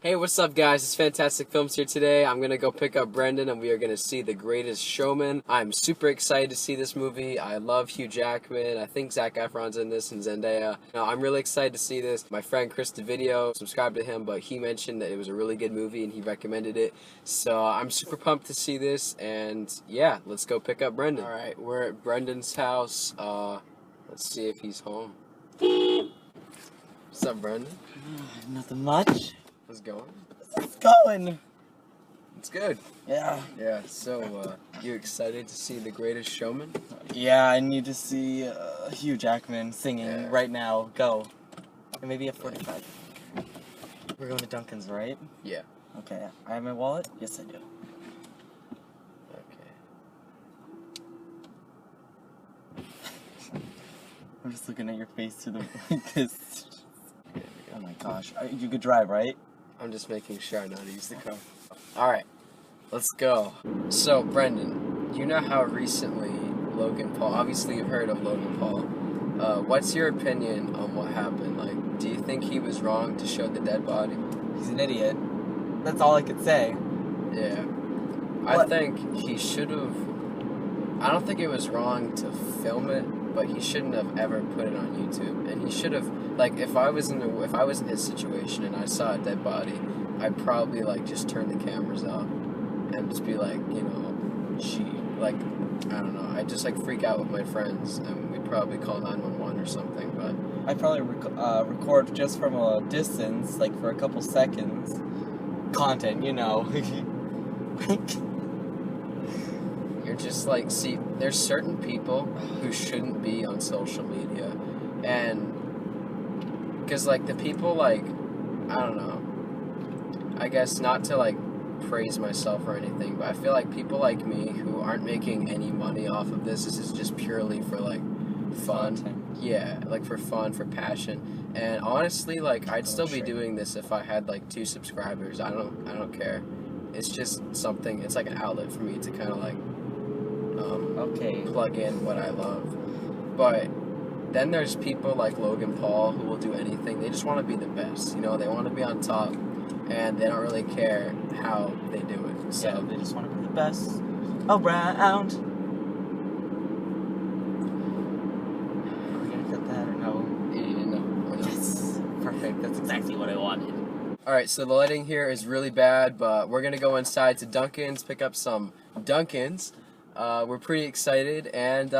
Hey, what's up, guys? It's Fantastic Films here today. I'm gonna go pick up Brendon and we are gonna see The Greatest Showman. I'm super excited to see this movie. I love Hugh Jackman. I think Zac Efron's in this and Zendaya. I'm really excited to see this. My friend Chris DeVideo, subscribe to him, but he mentioned that it was a really good movie and he recommended it. So I'm super pumped to see this, and yeah, let's go pick up Brendon. Alright, we're at Brendon's house. Let's see if he's home. What's up, Brendon? Nothing much. How's it going? It's going. It's good. Yeah. Yeah, so, you excited to see The Greatest Showman? Yeah, I need to see Hugh Jackman singing right now. Go. And maybe at 45. We're going to Dunkin's, right? Yeah. Okay. I have my wallet? Yes, I do. Okay. I'm just looking at your face through the like this. Oh my gosh. You could drive, right? I'm just making sure I know how to use the car. Alright, let's go. So, Brendon, you know how recently Logan Paul, obviously you've heard of Logan Paul. What's your opinion on what happened? Like, do you think he was wrong to show the dead body? He's an idiot. That's all I could say. Yeah. What? I think he should have... I don't think it was wrong to film it, but he shouldn't have ever put it on YouTube. And he should have, like, if I was in his situation and I saw a dead body, I'd probably like just turn the cameras off and just be like, you know, gee, like, I don't know, I'd just like freak out with my friends and we'd probably call 911 or something. But I'd probably record just from a distance, like for a couple seconds. Content, you know. you're just like, see, there's certain people who shouldn't be on social media, and because like the people, like, I don't know, I guess not to like praise myself or anything, but I feel like people like me who aren't making any money off of this is just purely for like fun. Yeah, like for fun, for passion. And honestly, like, I'd still be doing this if I had like 2 subscribers. I don't care. It's just something, it's like an outlet for me to kind of like plug in what I love. But then there's people like Logan Paul who will do anything. They just want to be the best, you know, they want to be on top, and they don't really care how they do it. So yeah, they just want to be the best around. Are we gonna cut that or no? yeah, no. Yes, perfect. That's exactly what I wanted. Alright, so the lighting here is really bad, but we're gonna go inside to Dunkin's, pick up some Dunkins. We're pretty excited, and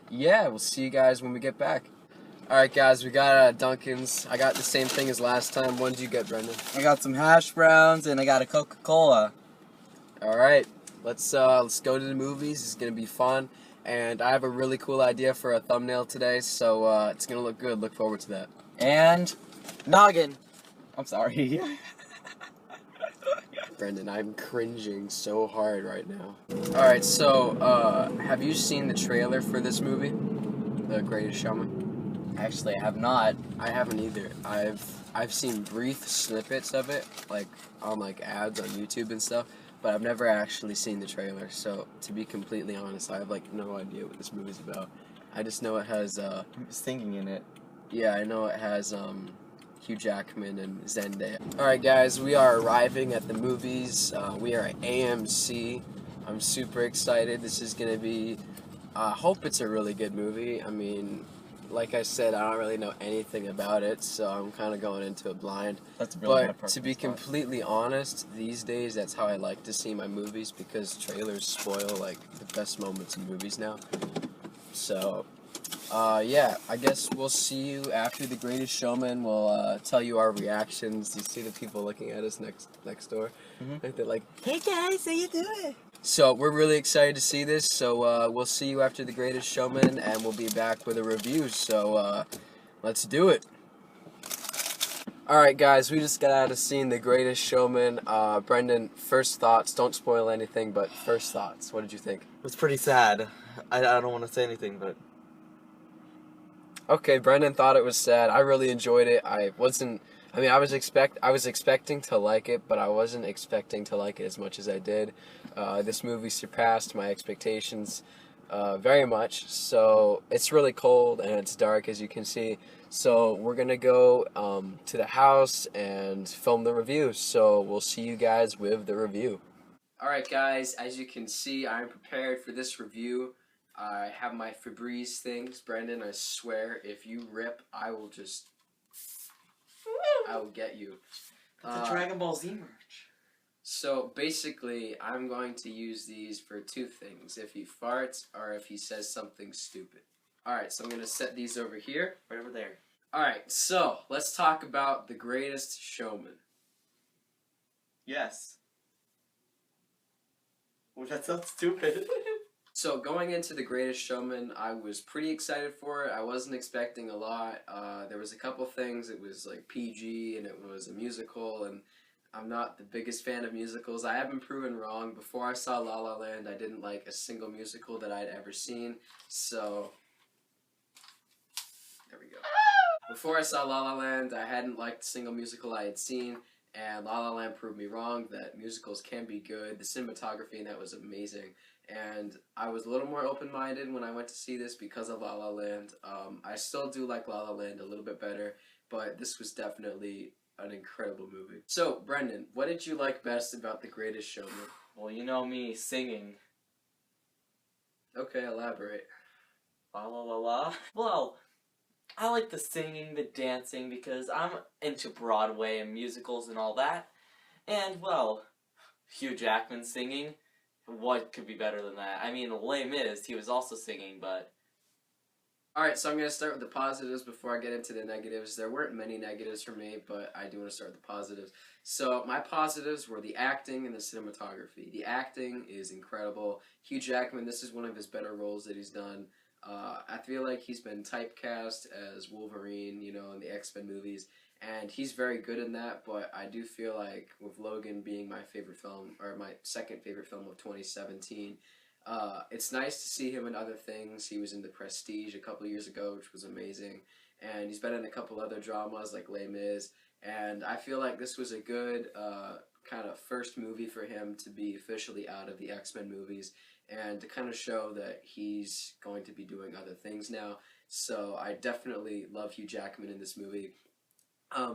yeah, we'll see you guys when we get back. Alright guys, we got Dunkins. I got the same thing as last time. What did you get, Brendon? I got some hash browns and I got a Coca-Cola. Alright, let's go to the movies. It's gonna be fun, and I have a really cool idea for a thumbnail today, so it's gonna look good. Look forward to that. And noggin. I'm sorry. Brendon, I'm cringing so hard right now. Alright, so, have you seen the trailer for this movie? The Greatest Showman? Actually, I have not. I haven't either. I've seen brief snippets of it, like, on, like, ads on YouTube and stuff, but I've never actually seen the trailer, so, to be completely honest, I have, like, no idea what this movie's about. I just know it has, Singing in it. yeah, I know it has, Hugh Jackman and Zendaya. Alright guys, we are arriving at the movies. We are at AMC. I'm super excited. This is gonna be, I hope it's a really good movie. I mean, like I said, I don't really know anything about it, so I'm kind of going into it blind. That's really But to be completely honest, these days that's how I like to see my movies, because trailers spoil like the best moments in movies now. So yeah, I guess we'll see you after The Greatest Showman. We'll tell you our reactions. You see the people looking at us next door? Like, they're like, hey guys, how you doing? so we're really excited to see this. So we'll see you after The Greatest Showman, and we'll be back with a review. So let's do it. Alright guys, we just got out of seeing The Greatest Showman. Brendon, first thoughts. Don't spoil anything, but first thoughts. What did you think? It was pretty sad. I don't want to say anything, but... Okay, Brendon thought it was sad. I really enjoyed it. I was expecting to like it, but I wasn't expecting to like it as much as I did. This movie surpassed my expectations. very much. So it's really cold and it's dark, as you can see. So we're gonna go to the house and film the review. So we'll see you guys with the review. Alright guys, as you can see, I'm prepared for this review. I have my Febreze things. Brendon, I swear, if you rip, I will get you. It's a Dragon Ball Z merch. So basically, I'm going to use these for two things. If he farts or if he says something stupid. Alright, so I'm going to set these over here. Right over there. Alright, so let's talk about The Greatest Showman. Yes. Well, that sounds stupid. So going into The Greatest Showman, I was pretty excited for it. I wasn't expecting a lot. There was a couple things. It was like PG and it was a musical, and I'm not the biggest fan of musicals. I have been proven wrong. Before I saw La La Land, I didn't like a single musical that I'd ever seen. So there we go. Before I saw La La Land, I hadn't liked a single musical I had seen, and La La Land proved me wrong that musicals can be good. The cinematography in that was amazing, and I was a little more open-minded when I went to see this because of La La Land. I still do like La La Land a little bit better, but this was definitely an incredible movie. So, Brendon, what did you like best about The Greatest Showman? Well, you know me, singing. Okay, elaborate. La la la la. Well, I like the singing, the dancing, because I'm into Broadway and musicals and all that. And, well, Hugh Jackman singing, what could be better than that? I mean, Les Mis, he was also singing, but... Alright, so I'm going to start with the positives before I get into the negatives. There weren't many negatives for me, but I do want to start with the positives. So, my positives were the acting and the cinematography. The acting is incredible. Hugh Jackman, this is one of his better roles that he's done. I feel like he's been typecast as Wolverine, you know, in the X-Men movies, and he's very good in that, but I do feel like with Logan being my favorite film, or my second favorite film of 2017, it's nice to see him in other things. He was in The Prestige a couple years ago, which was amazing, and he's been in a couple other dramas like Les Mis, and I feel like this was a good kind of first movie for him to be officially out of the X-Men movies, and to kind of show that he's going to be doing other things now. So I definitely love Hugh Jackman in this movie.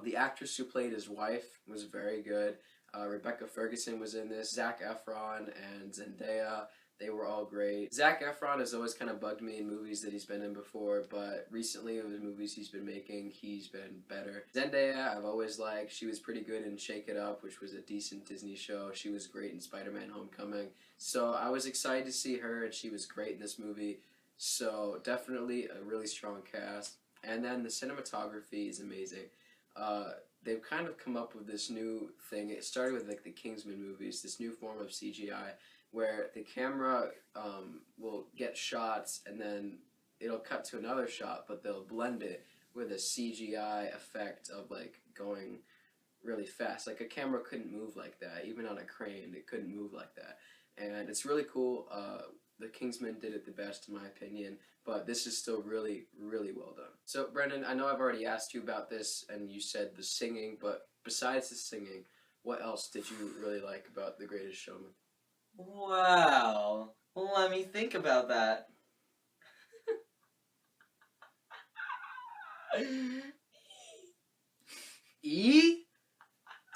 The actress who played his wife was very good. Rebecca Ferguson was in this. Zac Efron and Zendaya, they were all great. Zac Efron has always kind of bugged me in movies that he's been in before, but recently in the movies he's been making, he's been better. Zendaya, I've always liked. She was pretty good in Shake It Up, which was a decent Disney show. She was great in Spider-Man Homecoming. So I was excited to see her, and she was great in this movie. So definitely a really strong cast. And then the cinematography is amazing. They've kind of come up with this new thing. It started with like the Kingsman movies, this new form of CGI, where the camera will get shots and then it'll cut to another shot, but they'll blend it with a CGI effect of like going really fast. Like a camera couldn't move like that, even on a crane, it couldn't move like that. And it's really cool. The Kingsman did it the best in my opinion, but this is still really, really well done. So, Brendon, I know I've already asked you about this, and you said the singing, but besides the singing, what else did you really like about The Greatest Showman? Wow. Let me think about that. E?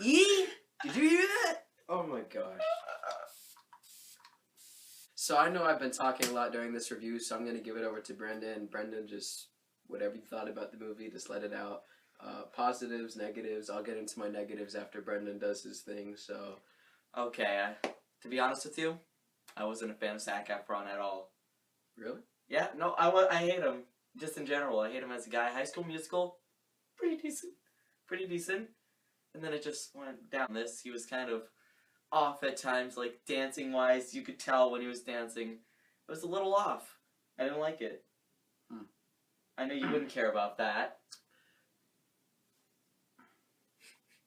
E? Did you hear that? Oh my gosh. So I know I've been talking a lot during this review, so I'm going to give it over to Brendon. Brendon, just whatever you thought about the movie, just let it out. Positives, negatives. I'll get into my negatives after Brendon does his thing, so... Okay, to be honest with you, I wasn't a fan of Zac Efron at all. Really? Yeah, no, I hate him. Just in general, I hate him as a guy. High School Musical, pretty decent. Pretty decent. And then it just went down this. He was kind of off at times, like dancing-wise. You could tell when he was dancing. It was a little off. I didn't like it. I know you wouldn't care about that.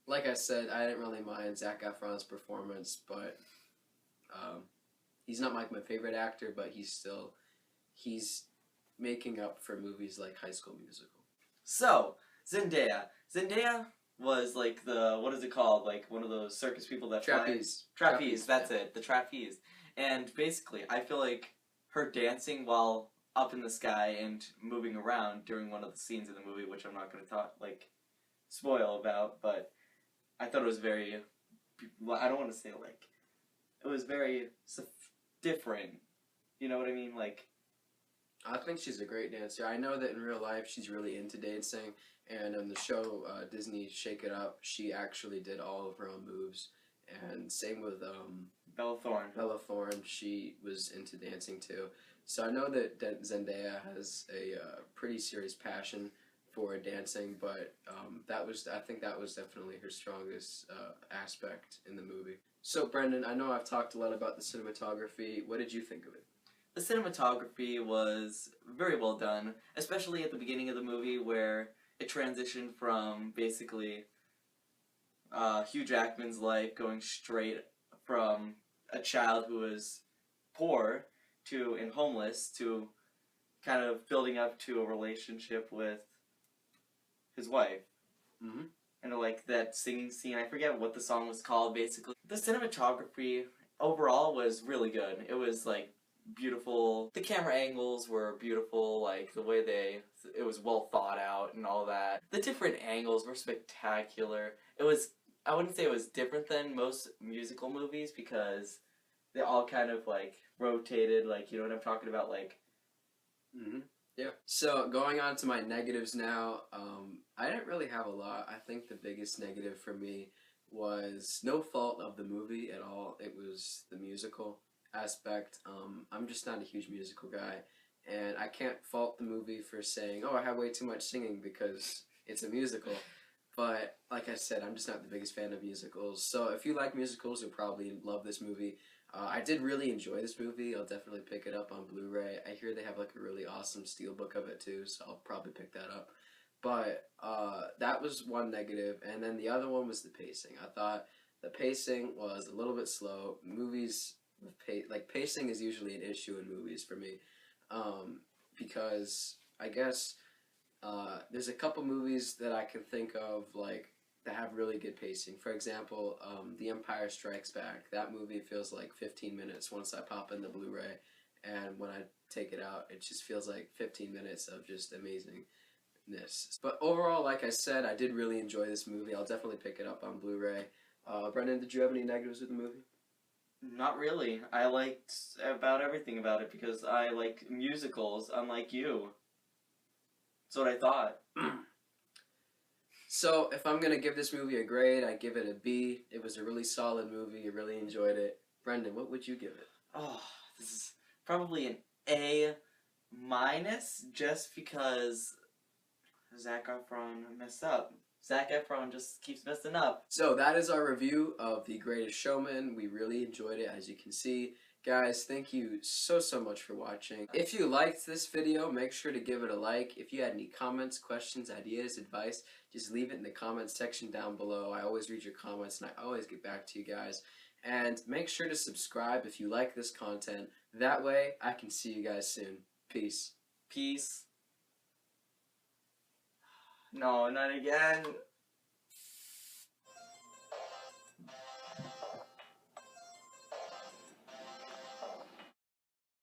Like I said, I didn't really mind Zac Efron's performance, but he's not like my favorite actor, but he's making up for movies like High School Musical. So, Zendaya. Zendaya was like the, what is it called? Like one of those circus people that Trapeze. Trapeze, that's it. The trapeze. And basically, I feel like her dancing while up in the sky and moving around during one of the scenes in the movie, which I'm not going to spoil about, but I thought it was very, I don't want to say like, it was very different. You know what I mean? Like, I think she's a great dancer. I know that in real life she's really into dancing, and in the show Disney Shake It Up, she actually did all of her own moves. And same with Bella Thorne. Bella Thorne, she was into dancing too. So I know that Zendaya has a pretty serious passion for dancing, but I think that was definitely her strongest aspect in the movie. So Brendon, I know I've talked a lot about the cinematography. What did you think of it? The cinematography was very well done, especially at the beginning of the movie where it transitioned from basically Hugh Jackman's life going straight from a child who was poor and homeless to kind of building up to a relationship with his wife. Mm-hmm. And like that singing scene, I forget what the song was called, basically. The cinematography overall was really good. It was like beautiful. The camera angles were beautiful, like the way it was well thought out and all that. The different angles were spectacular. I wouldn't say it was different than most musical movies because they all kind of like rotated, like, you know what I'm talking about, like. Mm-hmm. Yeah. So going on to my negatives now, I didn't really have a lot. I think the biggest negative for me was no fault of the movie at all. It was the musical aspect. I'm just not a huge musical guy, and I can't fault the movie for saying, "Oh, I have way too much singing" because it's a musical. But like I said, I'm just not the biggest fan of musicals. So if you like musicals, you'll probably love this movie. I did really enjoy this movie. I'll definitely pick it up on Blu-ray. I hear they have like a really awesome steelbook of it too, so I'll probably pick that up. But that was one negative, and then the other one was the pacing. I thought the pacing was a little bit slow. Movies with pacing is usually an issue in movies for me, because I guess there's a couple movies that I can think of like that have really good pacing. For example, The Empire Strikes Back. That movie feels like 15 minutes once I pop in the Blu-ray, and when I take it out, it just feels like 15 minutes of just amazingness. But overall, like I said, I did really enjoy this movie. I'll definitely pick it up on Blu-ray. Brendon, did you have any negatives with the movie? Not really. I liked about everything about it because I like musicals, unlike you. That's what I thought. So, if I'm going to give this movie a grade, I give it a B. It was a really solid movie. I really enjoyed it. Brendon, what would you give it? Oh, this is probably an A minus just because Zac Efron messed up. Zac Efron just keeps messing up. So, that is our review of The Greatest Showman. We really enjoyed it, as you can see. Guys, thank you so much for watching. If you liked this video, make sure to give it a like. If you had any comments, questions, ideas, advice, just leave it in the comments section down below. I always read your comments and I always get back to you guys. And make sure to subscribe if you like this content. That way, I can see you guys soon. Peace. Peace. No, not again.